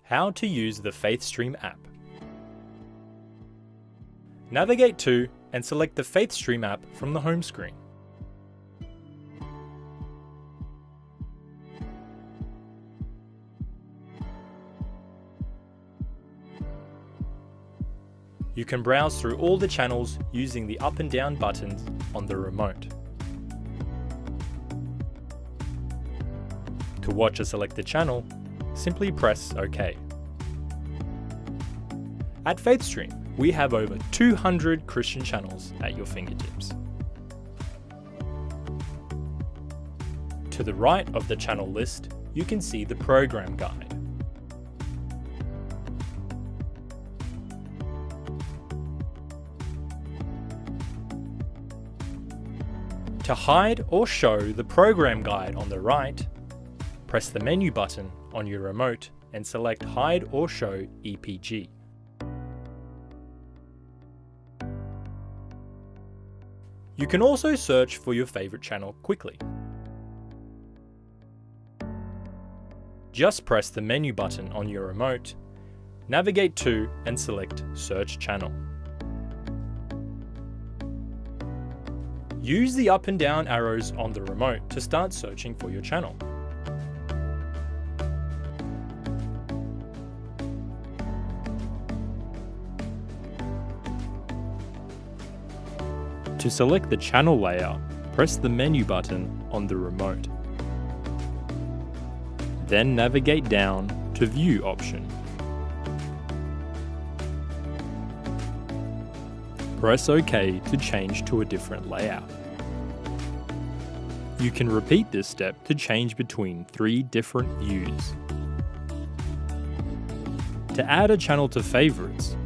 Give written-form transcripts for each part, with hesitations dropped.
How to use the FaithStream app. Navigate to and select the FaithStream app from the home screen. You can browse through all the channels using the up and down buttons on the remote. To watch a selected channel, simply press OK. At FaithStream, we have over 200 Christian channels at your fingertips. To the right of the channel list, you can see the program guide. To hide or show the program guide on the right, press the menu button on your remote and select Hide or Show EPG. You can also search for your favorite channel quickly. Just press the menu button on your remote, navigate to and select Search Channel. Use the up and down arrows on the remote to start searching for your channel. To select the channel layout, press the menu button on the remote. Then navigate down to View option. Press OK to change to a different layout. You can repeat this step to change between 3 different views. To add a channel to favorites,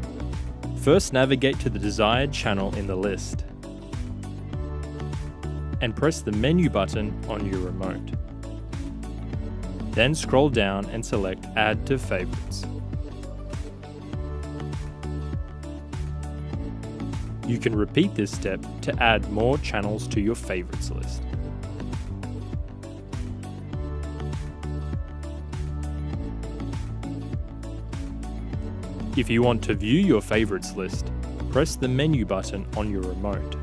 first navigate to the desired channel in the list and press the menu button on your remote. Then scroll down and select Add to Favorites. You can repeat this step to add more channels to your favorites list. If you want to view your favorites list, press the menu button on your remote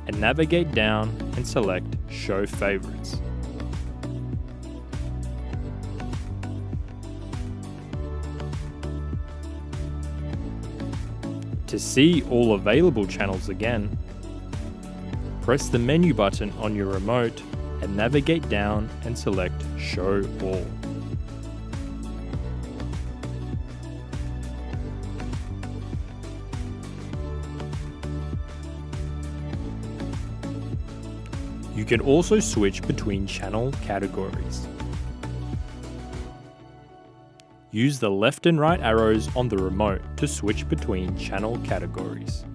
and navigate down and select Show Favorites. To see all available channels again, press the menu button on your remote and navigate down and select Show All. You can also switch between channel categories. Use the left and right arrows on the remote to switch between channel categories.